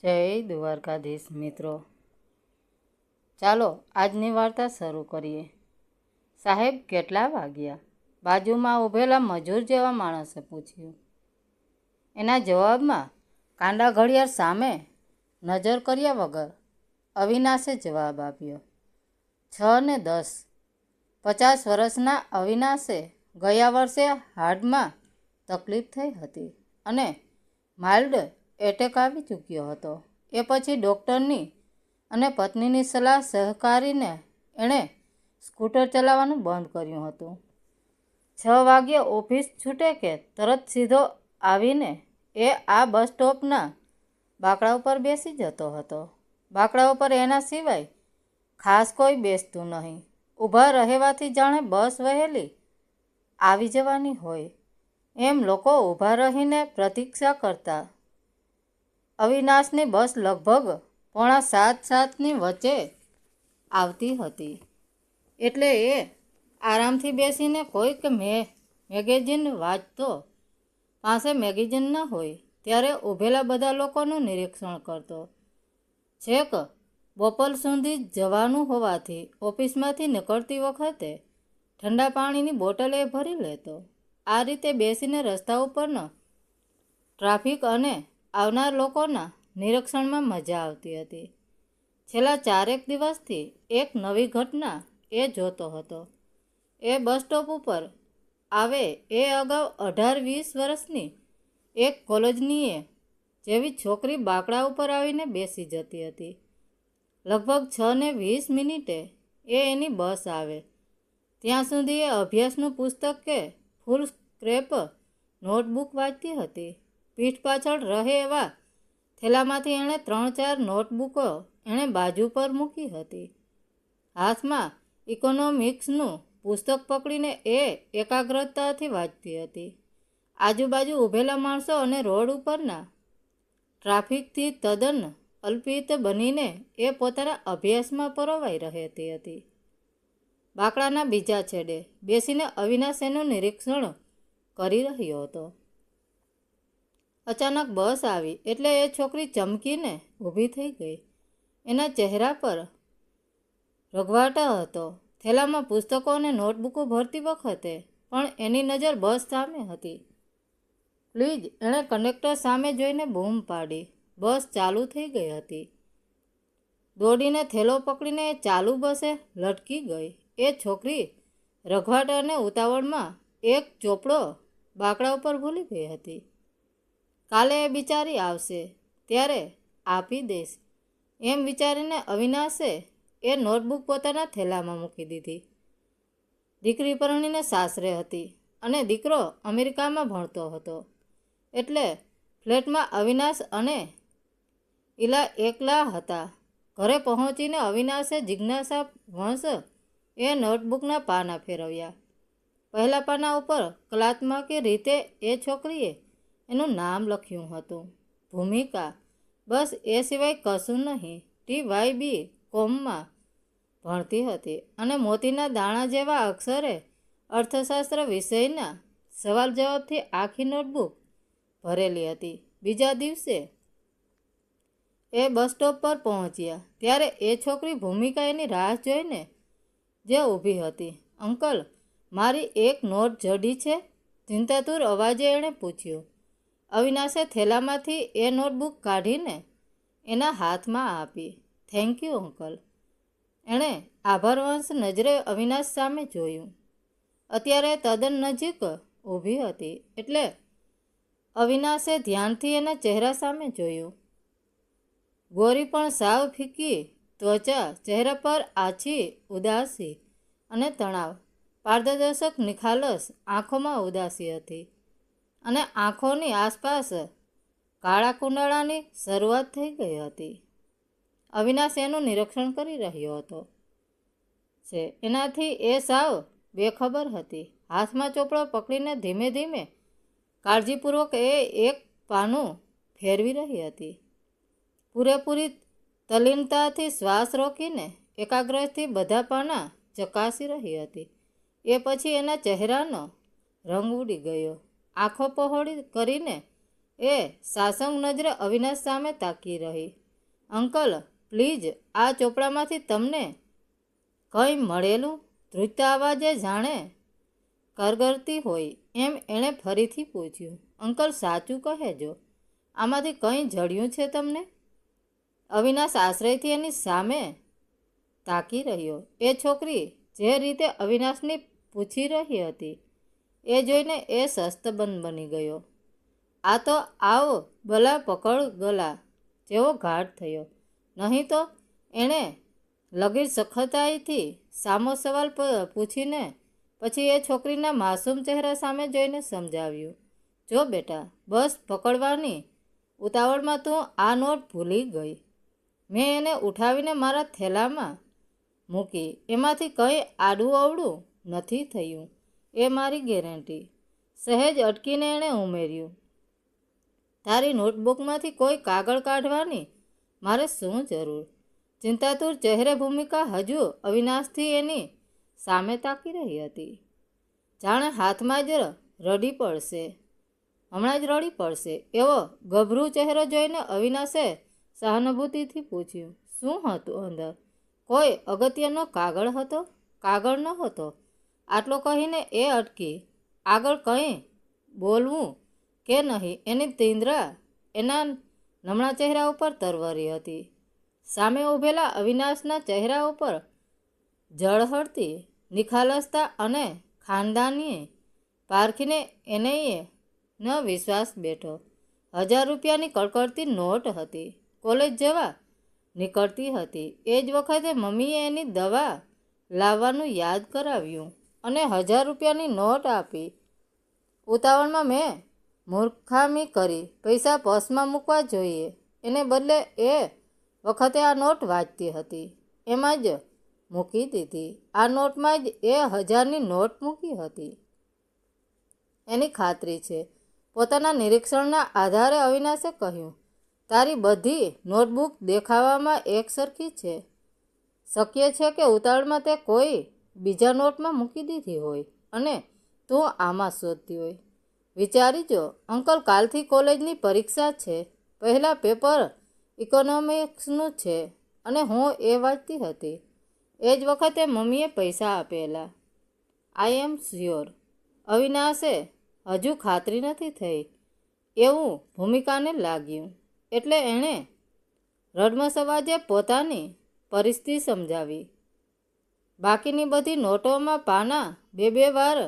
જય દ્વારકાધીશ મિત્રો, ચાલો આજની વાર્તા શરૂ કરીએ. સાહેબ કેટલા વાગ્યા? બાજુમાં ઊભેલા મજૂર જેવા માણસે પૂછ્યું. એના જવાબમાં કાંડા ઘડિયાળ સામે નજર કર્યા વગર અવિનાશે જવાબ આપ્યો, 6:10. 50 વર્ષના અવિનાશે ગયા વર્ષે હાર્ટમાં તકલીફ થઈ હતી અને માઇલ્ડ એટેક આવી ચૂક્યો હતો. એ પછી ડૉક્ટરની અને પત્નીની સલાહ સહકારીને એણે સ્કૂટર ચલાવવાનું બંધ કર્યું હતું. 6 વાગ્યે ઓફિસ છૂટે કે તરત સીધો આવીને એ આ બસ સ્ટોપના બાકડા ઉપર બેસી જતો હતો. બાકડા ઉપર એના સિવાય ખાસ કોઈ બેસતું નહીં. ઊભા રહેવાથી જાણે બસ વહેલી આવી જવાની હોય એમ લોકો ઊભા રહીને પ્રતીક્ષા કરતા. અવિનાશની બસ લગભગ 6:45ની વચ્ચે આવતી હતી એટલે એ આરામથી બેસીને કોઈક મેગેઝિન વાંચતો. પાસે મેગેઝિન ન હોય ત્યારે ઊભેલા બધા લોકોનું નિરીક્ષણ કરતો. છેક બપોર સુધી જવાનું હોવાથી ઓફિસમાંથી નીકળતી વખતે ઠંડા પાણીની બોટલ એ ભરી લેતો. આ રીતે બેસીને રસ્તા ઉપરનો ટ્રાફિક અને આવનાર લોકોના નિરીક્ષણમાં મજા આવતી હતી. છેલ્લા 4 દિવસથી એક નવી ઘટના એ જોતો હતો. એ બસ સ્ટોપ ઉપર આવે એ અગાઉ 18-20 વર્ષની એક કોલેજની જેવી છોકરી બાકડા ઉપર આવીને બેસી જતી હતી. લગભગ 6:20 એ એની બસ આવે ત્યાં સુધી એ અભ્યાસનું પુસ્તક કે ફૂલ સ્ક્રેપ નોટબુક વાંચતી હતી. પીઠ પાછળ રહે એવા થેલામાંથી એણે 3-4 નોટબુકો એણે બાજુ પર મૂકી હતી. હાથમાં ઇકોનોમિક્સનું પુસ્તક પકડીને એ એકાગ્રતાથી વાંચતી હતી. આજુબાજુ ઊભેલા માણસો અને રોડ ઉપરના ટ્રાફિકથી તદ્દન અલ્પિત બનીને એ પોતાના અભ્યાસમાં પરોવાઈ રહેતી હતી. બાકડાના બીજા છેડે બેસીને અવિનાશ એનું નિરીક્ષણ કરી રહ્યો હતો. અચાનક બસ આવી એટલે એ છોકરી ચમકીને ઊભી થઈ ગઈ. એના ચહેરા પર રઘવાટ હતો. થેલામાં પુસ્તકો અને નોટબુકો ભરતી વખતે પણ એની નજર બસ સામે હતી. પ્લીઝ, એણે કંડક્ટર સામે જોઈને બૂમ પાડી. બસ ચાલુ થઈ ગઈ હતી. દોડીને થેલો પકડીને એ ચાલુ બસે લટકી ગઈ. એ છોકરી રઘવાટ અને ઉતાવળમાં એક ચોપડો બાકડા ઉપર ભૂલી ગઈ હતી. કાલે એ બિચારી આવશે ત્યારે આપી દઈશ એમ વિચારીને અવિનાશે એ નોટબુક પોતાના થેલામાં મૂકી દીધી. દીકરી પરણીને સાસરે હતી અને દીકરો અમેરિકામાં ભણતો હતો એટલે ફ્લેટમાં અવિનાશ અને ઈલા એકલા હતા. ઘરે પહોંચીને અવિનાશે જિજ્ઞાસા વંશ એ નોટબુકના પાના ફેરવ્યા. પહેલા પાના ઉપર કલાત્મક રીતે એ છોકરીએ એનું નામ લખ્યું હતું, ભૂમિકા. બસ એ સિવાય કશું નહીં. TYB કોમમાં ભણતી હતી અને મોતીના દાણા જેવા અક્ષરે અર્થશાસ્ત્ર વિષયના સવાલ જવાબથી આખી નોટબુક ભરેલી હતી. બીજા દિવસે એ બસ સ્ટોપ પર પહોંચ્યા ત્યારે એ છોકરી ભૂમિકા એની રાહ જોઈને જે ઊભી હતી. અંકલ, મારી એક નોટ જડી છે? ચિંતાતુર અવાજે એણે પૂછ્યું. અવિનાશે થેલામાંથી એ નોટબુક કાઢીને એના હાથમાં આપી. Thank you uncle. એણે આભારવંશ નજરે અવિનાશ સામે જોયું. અત્યારે તદ્દન નજીક ઊભી હતી એટલે અવિનાશે ધ્યાનથી એના ચહેરા સામે જોયું. ગોરી પણ સાવ ફીકી ત્વચા, ચહેરા પર આછી ઉદાસી અને તણાવ, પારદર્શક નિખાલસ આંખોમાં ઉદાસી હતી અને આંખોની આસપાસ કાળા કુંડાળાની શરૂઆત થઈ ગઈ હતી. અવિનાશ એનું નિરીક્ષણ કરી રહ્યો હતો છે. એનાથી એ સાવ બેખબર હતી. હાથમાં ચોપડો પકડીને ધીમે ધીમે કાળજીપૂર્વક એ એક પાનું ફેરવી રહી હતી. પૂરેપૂરી તલ્લીનતાથી શ્વાસ રોકીને એકાગ્રતાથી બધા પાના ચકાસી રહી હતી. એ પછી એના ચહેરાનો રંગ ઉડી ગયો. આંખો પહોળી કરીને એ સાસંગ નજરે અવિનાશ સામે તાકી રહી. અંકલ, પ્લીઝ, આ ચોપડામાંથી તમને કંઈ મળેલું? ધ્રુજતા અવાજે જાણે કરગરતી હોય એમ એણે ફરીથી પૂછ્યું. અંકલ, સાચું કહેજો, આમાંથી કંઈ જડ્યું છે તમને? અવિનાશ આશ્રયથી એની સામે તાકી રહ્યો. એ છોકરી જે રીતે અવિનાશની પૂછી રહી હતી એ જોઈને એ સસ્તબંધ બની ગયો. આ તો આવ ગલા પકડ ગલા જેવો ઘાટ થયો. નહીં તો એણે લગીર સખતાઈથી સામો સવાલ પૂછીને પછી એ છોકરીના માસૂમ ચહેરા સામે જોઈને સમજાવ્યું. જો બેટા, બસ પકડવાની ઉતાવળમાં તું આ નોટ ભૂલી ગઈ. મેં એને ઉઠાવીને મારા થેલામાં મૂકી. એમાંથી કંઈ આડું અવળું નથી થયું, એ મારી ગેરંટી. સહેજ અટકીને એણે ઉમેર્યું. તારી નોટબુકમાંથી કોઈ કાગળ કાઢવાની મારે શું જરૂર? ચિંતાતુર ચહેરે ભૂમિકા હજુ અવિનાશથી એની સામે તાકી રહી હતી. જાણે હાથમાં જ રડી પડશે, હમણાં જ રડી પડશે એવો ગભરું ચહેરો જોઈને અવિનાશે સહાનુભૂતિથી પૂછ્યું. શું હતું અંદર? કોઈ અગત્યનો કાગળ હતો? કાગળ ન હતો. આટલો કહીને એ અટકી. આગળ કંઈ બોલવું કે નહીં એની તીંદ્રા એના નમણા ચહેરા ઉપર તરવરી હતી. સામે ઊભેલા અવિનાશના ચહેરા ઉપર ઝળહળતી નિખાલસતા અને ખાનદાની પારખીને એનેય ન વિશ્વાસ બેઠો. 1000 રૂપિયાની કડકડતી નોટ હતી. કોલેજ જવા નીકળતી હતી એ જ વખતે મમ્મીએ એની દવા લાવવાનું યાદ કરાવ્યું અને 1000 રૂપિયાની નોટ આપી. ઉતાવળમાં મેં મૂર્ખામી કરી. પૈસા પર્સમાં મૂકવા જોઈએ. એને બદલે એ વખતે આ નોટ વાંચતી હતી, એમાં જ મૂકી દીધી. આ નોટમાં જ એ 1000ની નોટ મૂકી હતી. એની ખાતરી છે. પોતાના નિરીક્ષણના આધારે અવિનાશે કહ્યું. તારી બધી નોટબુક દેખાવામાં એક સરખી છે. શક્ય છે કે ઉતાવળમાં તે કોઈ બીજા નોટમાં મૂકી દીધી હોય અને તું આમાં શોધતી હોય. વિચારી જો અંકલ, કાલથી કોલેજની પરીક્ષા છે. પહેલાં પેપર ઇકોનોમિક્સનું છે અને હું એ વાંચતી હતી. એ જ વખતે મમ્મીએ પૈસા આપેલા. આઈ એમ શ્યોર. અવિનાશે હજુ ખાતરી નથી થઈ એવું ભૂમિકાને લાગ્યું એટલે એણે રડમસ અવાજે પોતાની પરિસ્થિતિ સમજાવી. બાકીની બધી નોટોમાં પાના બે વાર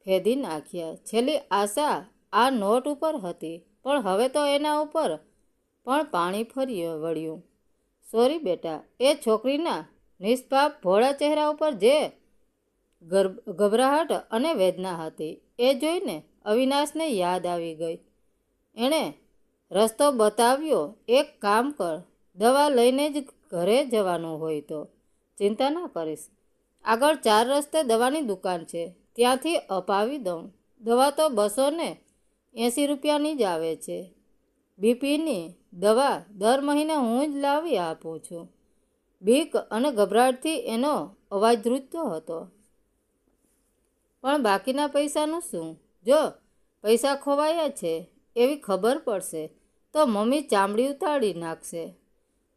ફેદી નાખ્યા. છેલ્લી આશા આ નોટ ઉપર હતી, પણ હવે તો એના ઉપર પણ પાણી ફરી વળ્યું. સોરી બેટા. એ છોકરીના નિષ્પાપ ભોળા ચહેરા ઉપર જે ગભરાહટ અને વેદના હતી એ જોઈને અવિનાશને યાદ આવી ગઈ. એણે રસ્તો બતાવ્યો. એક કામ કર, દવા લઈને જ ઘરે જવાનું હોય તો ચિંતા ના કરીશ. આગળ 4 રસ્તે દવાની દુકાન છે, ત્યાંથી અપાવી દઉં. દવા તો 280 રૂપિયાની જ આવે છે. બીપીની દવા દર મહિને હું જ લાવી આપું છું. બીક અને ગભરાટથી એનો અવાજ ધ્રુજતો હતો. પણ બાકીના પૈસાનું શું? જો પૈસા ખોવાયા છે એવી ખબર પડશે તો મમ્મી ચામડી ઉતારી નાખશે,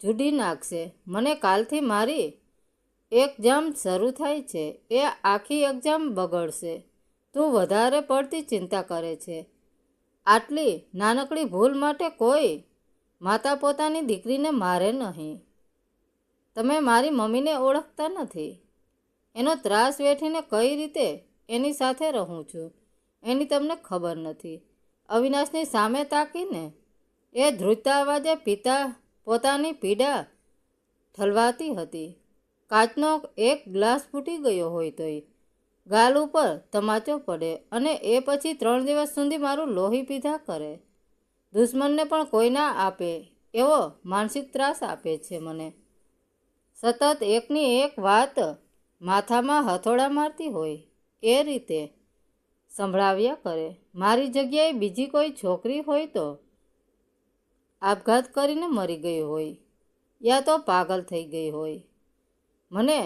જુડી નાખશે. મને કાલથી મારી એક્ઝામ શરૂ થાય છે. એ આખી એક્ઝામ બગડશે. તું વધારે પડતી ચિંતા કરે છે. આટલી નાનકડી ભૂલ માટે કોઈ માતા પોતાની દીકરીને મારે નહીં. તમે મારી મમ્મીને ઓળખતા નથી. એનો ત્રાસ વેઠીને કઈ રીતે એની સાથે રહું છું એની તમને ખબર નથી. અવિનાશની સામે તાકીને એ ધ્રુજતા અવાજે પોતાની પીડા ઠલવાતી હતી. કાચનો એક ગ્લાસ ફૂટી ગયો હોય તોય ગાલ ઉપર તમાચો પડે અને એ પછી 3 દિવસ સુધી મારું લોહી પીધા કરે. દુશ્મનને પણ કોઈ ના આપે એવો માનસિક ત્રાસ આપે છે મને. સતત એકની એક વાત માથામાં હથોડા મારતી હોય એ રીતે સંભળાવ્યા કરે. મારી જગ્યાએ બીજી કોઈ છોકરી હોય તો આપઘાત કરીને મરી ગઈ હોય યા તો પાગલ થઈ ગઈ હોય. મને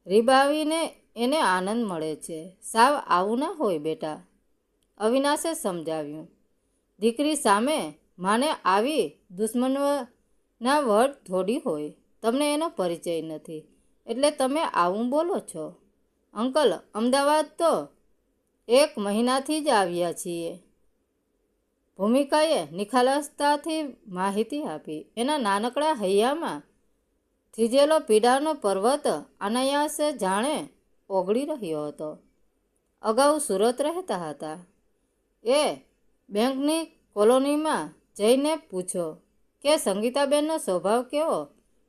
રીબાવીને એને આનંદ મળે છે. સાવ આવું ના હોય બેટા, અવિનાશે સમજાવ્યું. દીકરી સામે માને આવી દુશ્મનના વડ થોડી હોય. તમને એનો પરિચય નથી એટલે તમે આવું બોલો છો. અંકલ, અમદાવાદ તો 1 મહિનાથી જ આવ્યા છીએ. ભૂમિકાએ નિખાલસતાથી માહિતી આપી. એના નાનકડા હૈયામાં થીજેલો પીડાનો પર્વત અનાયાસે જાણે ઓગળી રહ્યો હતો. અગાઉ સુરત રહેતા હતા. એ બેંકની કોલોનીમાં જઈને પૂછો કે સંગીતાબેનનો સ્વભાવ કેવો.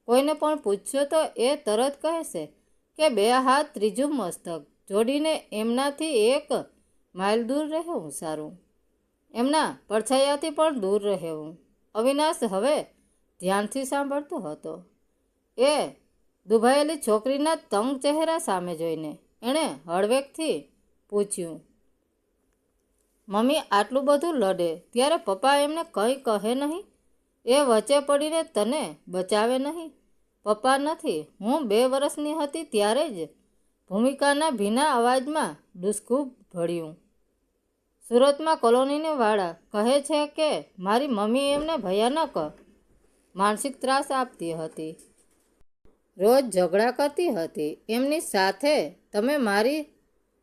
કોઈને પણ પૂછશો તો એ તરત કહેશે કે 2 હાથ ત્રીજું મસ્તક જોડીને એમનાથી 1 માઇલ દૂર રહેવું સારું. એમના પડછાયાથી પણ દૂર રહેવું. અવિનાશ હવે ધ્યાનથી સાંભળતો હતો. એ દુભાયેલી છોકરીના તંગ ચહેરા સામે જોઈને એણે હળવેકથી પૂછ્યું, મમ્મી આટલું બધું લડે ત્યારે પપ્પા એમને કંઈ કહે નહીં? એ વચ્ચે પડીને તને બચાવે નહીં? પપ્પા નથી. હું 2 વર્ષની હતી ત્યારે જ. ભૂમિકાના ભીના અવાજમાં ડૂસકું ભળ્યું. સુરતમાં કોલોનીની વાળા કહે છે કે મારી મમ્મી એમને ભયાનક માનસિક ત્રાસ આપતી હતી. રોજ ઝઘડા કરતી હતી. એમની સાથે તમે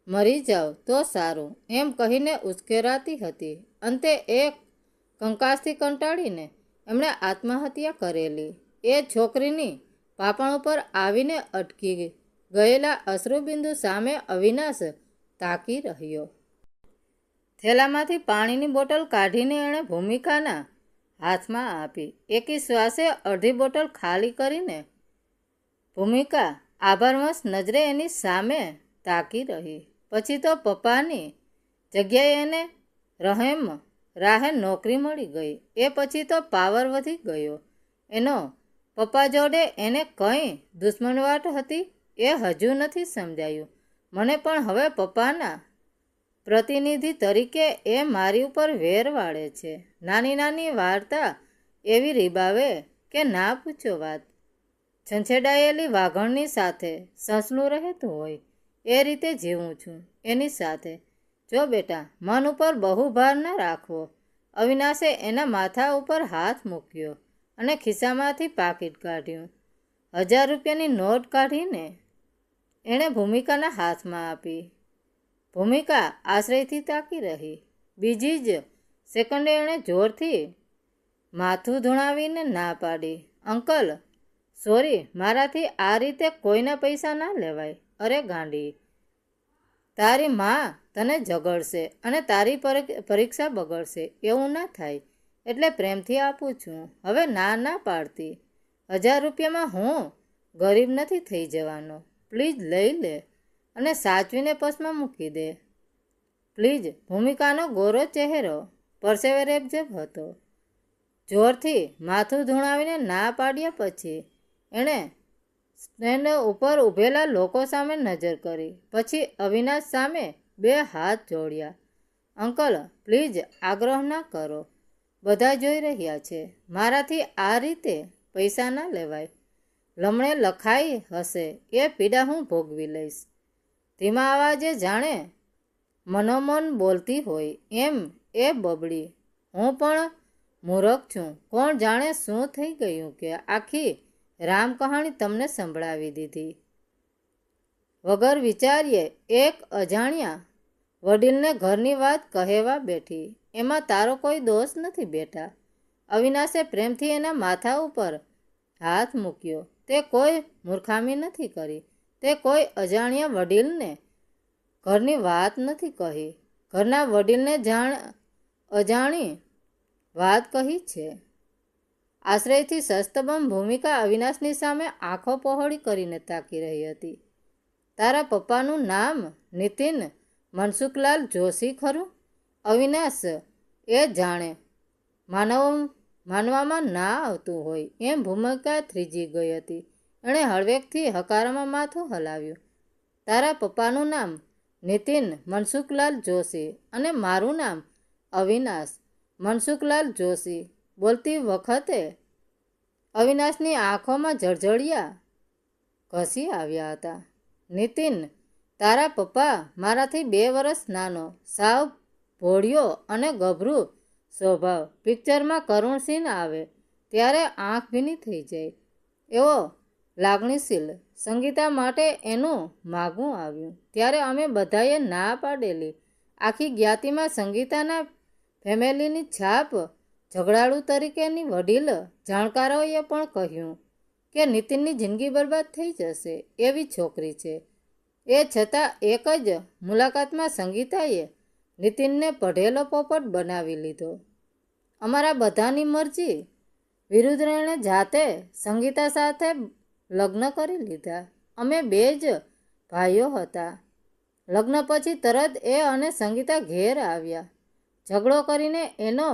મરી જાઓ તો સારું એમ કહીને ઉશ્કેરાતી હતી. અંતે એક કંકાસથી કંટાળીને એમણે આત્મહત્યા કરેલી. એ છોકરીની પાપણ ઉપર આવીને અટકી ગયેલા અશ્રુબિંદુ સામે અવિનાશ તાકી રહ્યો. થેલામાંથી પાણીની બોટલ કાઢીને એણે ભૂમિકાના હાથમાં આપી. એકી શ્વાસે અડધી બોટલ ખાલી કરીને ભૂમિકા આભારવશ નજરે એની સામે તાકી રહી. પછી તો પપ્પાની જગ્યાએ એને રાહે નોકરી મળી ગઈ. એ પછી તો પાવર વધી ગયો એનો. પપ્પા જોડે એને કંઈ દુશ્મનવાટ હતી એ હજુ નથી સમજાયું મને. પણ હવે પપ્પાના પ્રતિનિધિ તરીકે એ મારી ઉપર વેર વાળે છે. નાની નાની વાર્તા એવી રીબાવે કે ના પૂછો વાત. છંછેડાયેલી વાઘણની સાથે સસલું રહેતું હોય એ રીતે જીવું છું એની સાથે. જો બેટા, મન ઉપર બહુ ભાર ન રાખવો. અવિનાશે એના માથા ઉપર હાથ મૂક્યો અને ખિસ્સામાંથી પાકીટ કાઢ્યું. 1000 રૂપિયાની નોટ કાઢીને એણે ભૂમિકાના હાથમાં આપી. ભૂમિકા આશ્ચર્યથી તાકી રહી. બીજી જ સેકન્ડે એણે જોરથી માથું ધુણાવીને ના પાડી. અંકલ, સોરી, મારાથી આ રીતે કોઈના પૈસા ના લેવાય. અરે ગાંડી, તારી માં તને ઝઘડશે અને તારી પરીક્ષા બગડશે. એવું ના થાય એટલે પ્રેમથી આપું છું. હવે ના પાડતી. 1000 રૂપિયામાં હું ગરીબ નથી થઈ જવાનો. પ્લીઝ લઈ લે અને સાચવીને પર્સમાં મૂકી દે. પ્લીઝ. ભૂમિકાનો ગોરો ચહેરો પરસેવે રેબઝેબ હતો. જોરથી માથું ધુણાવીને ના પાડ્યા પછી એણે સ્ટેન્ડ ઉપર ઊભેલા લોકો સામે નજર કરી. પછી અવિનાશ સામે 2 હાથ જોડ્યા. અંકલ, પ્લીઝ આગ્રહ ના કરો. બધા જોઈ રહ્યા છે. મારાથી આ રીતે પૈસા ના લેવાય. લમણે લખાઈ હશે એ પીડા હું ભોગવી લઈશ. ધીમા અવાજે જાણે મનોમન બોલતી હોય એમ એ બબડી. હું પણ મૂરખ છું. કોણ જાણે શું થઈ ગયું કે આખી રામ કહાણી તમને સંભળાવી દીધી. વગર વિચાર્યે એક અજાણ્યા વડીલને ઘરની વાત કહેવા બેઠી. એમાં તારો કોઈ દોષ નથી બેટા. અવિનાશે પ્રેમથી એના માથા ઉપર હાથ મૂક્યો. તે કોઈ મૂર્ખામી નથી કરી. તે કોઈ અજાણ્યા વડીલને ઘરની વાત નથી કહી. ઘરના વડીલને અજાણી વાત કહી છે. આશ્ચર્યથી સસ્તબમ ભૂમિકા અવિનાશની સામે આંખો પહોળી કરીને તાકી રહી હતી. તારા પપ્પાનું નામ નીતિન મનસુખલાલ જોશી ખરું? અવિનાશ એ જાણે માનવામાં ના આવતું હોય એમ ભૂમિકા થ્રીજી ગઈ હતી. એણે હળવેકથી હકારમાં માથું હલાવ્યું. તારા પપ્પાનું નામ નીતિન મનસુખલાલ જોશી અને મારું નામ અવિનાશ મનસુખલાલ જોશી. બોલતી વખતે અવિનાશની આંખોમાં જળજળિયા ઘસી આવ્યા હતા. નીતિન, તારા પપ્પા મારાથી 2 વર્ષ નાનો, સાવ ભોળિયો અને ગભરું સ્વભાવ. પિક્ચરમાં કરુણ સીન આવે ત્યારે આંખ ભીની થઈ જાય એવો લાગણીશીલ. સંગીતા માટે એનું માગવું આવ્યું ત્યારે અમે બધાએ ના પાડેલી. આખી જ્ઞાતિમાં સંગીતાના ફેમિલીની છાપ ઝઘડાળુ તરીકેની વડીલ જાણકારોએ પણ કહ્યું કે નીતિનની જિંદગી બરબાદ થઈ જશે એવી છોકરી છે. એ છતાં એક જ મુલાકાતમાં સંગીતાએ નીતિનને પઢેલો પોપટ બનાવી લીધો. અમારા બધાની મરજી વિરુદ્ધ એણે જાતે સંગીતા સાથે લગ્ન કરી લીધા. અમે 2 જ ભાઈઓ હતા. લગ્ન પછી તરત એ અને સંગીતા ઘેર આવ્યા. ઝઘડો કરીને એનો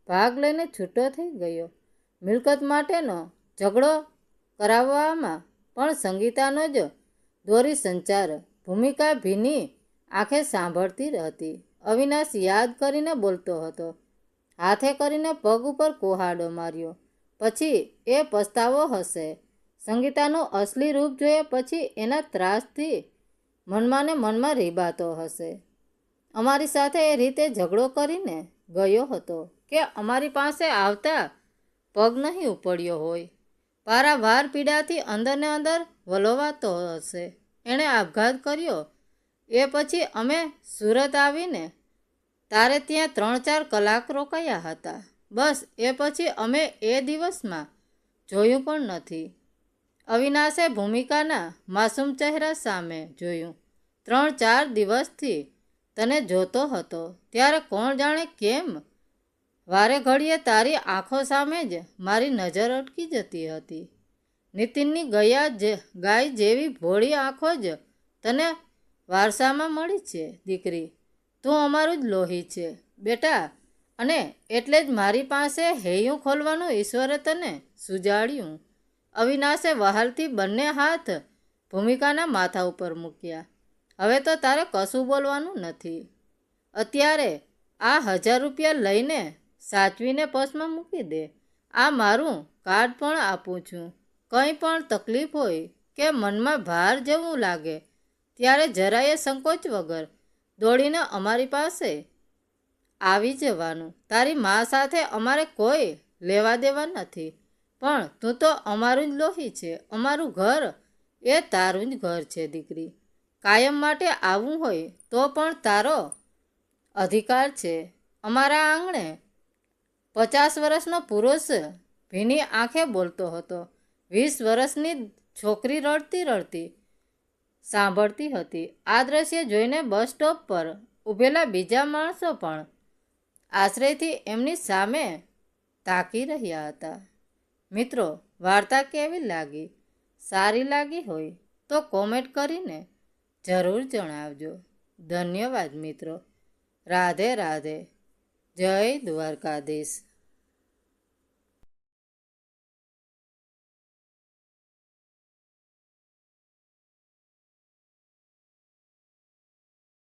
ભાગ લઈને છૂટો થઈ ગયો. મિલકત માટેનો ઝઘડો કરાવવામાં પણ સંગીતાનો જ દોરી સંચાર. ભૂમિકા ભીની આંખે સાંભળતી હતી. અવિનાશ યાદ કરીને બોલતો હતો. હાથે કરીને પગ ઉપર કુહાડો માર્યો. પછી એ પસ્તાવો હશે. સંગીતાનું અસલી રૂપ જોયા પછી એના ત્રાસથી મનમાં ને મનમાં રીબાતો હશે. અમારી સાથે એ રીતે ઝઘડો કરીને ગયો હતો કે અમારી પાસે આવતા પગ નહીં ઉપડ્યો હોય. પારાવાર પીડાથી અંદર ને અંદર વલોવાતો હશે. એણે આપઘાત કર્યો એ પછી અમે સુરત આવીને તારે ત્યાં 3-4 કલાક રોકાયા હતા. બસ એ પછી અમે એ દિવસમાં જોયું પણ નથી. અવિનાશે ભૂમિકાના માસૂમ ચહેરા સામે જોયું. 3-4 દિવસથી તને જોતો હતો ત્યારે કોણ જાણે કેમ વારે ઘડીએ તારી આંખો સામે જ મારી નજર અટકી જતી હતી. નીતિનની ગાય જેવી ભોળી આંખો જ તને વારસામાં મળી છે દીકરી. તું અમારું જ લોહી છે બેટા. અને એટલે જ મારી પાસે હૈયું ખોલવાનું ઈશ્વરે તને સુજાડ્યું. અવિનાશે વહાલથી બંને હાથ ભૂમિકાના માથા ઉપર મૂક્યા. હવે તો તારે કશું બોલવાનું નથી. અત્યારે આ 1000 રૂપિયા લઈને સાચવીને પર્સમાં મૂકી દે. આ મારું કાર્ડ પણ આપું છું. કંઈ પણ તકલીફ હોય કે મનમાં ભાર જેવું લાગે ત્યારે જરાય સંકોચ વગર દોડીને અમારી પાસે આવી જવાનું. તારી મા સાથે અમારે કોઈ લેવા દેવા નથી, પણ તું તો અમારું જ લોહી છે. અમારું ઘર એ તારું જ ઘર છે દીકરી. કાયમ માટે આવવું હોય તો પણ તારો અધિકાર છે. અમારા આંગણે 50 વર્ષનો પુરુષ ભીની આંખે બોલતો હતો. 20 વર્ષની છોકરી રડતી રડતી સાંભળતી હતી. આ દ્રશ્ય જોઈને બસ સ્ટોપ પર ઊભેલા બીજા માણસો પણ આશ્ચર્યથી એમની સામે તાકી રહ્યા હતા. મિત્રો, વાર્તા કેવી લાગી? સારી લાગી હોય તો કોમેન્ટ કરીને જરૂર જણાવજો. ધન્યવાદ મિત્રો. રાધે રાધે. જય દ્વારકાધીશ.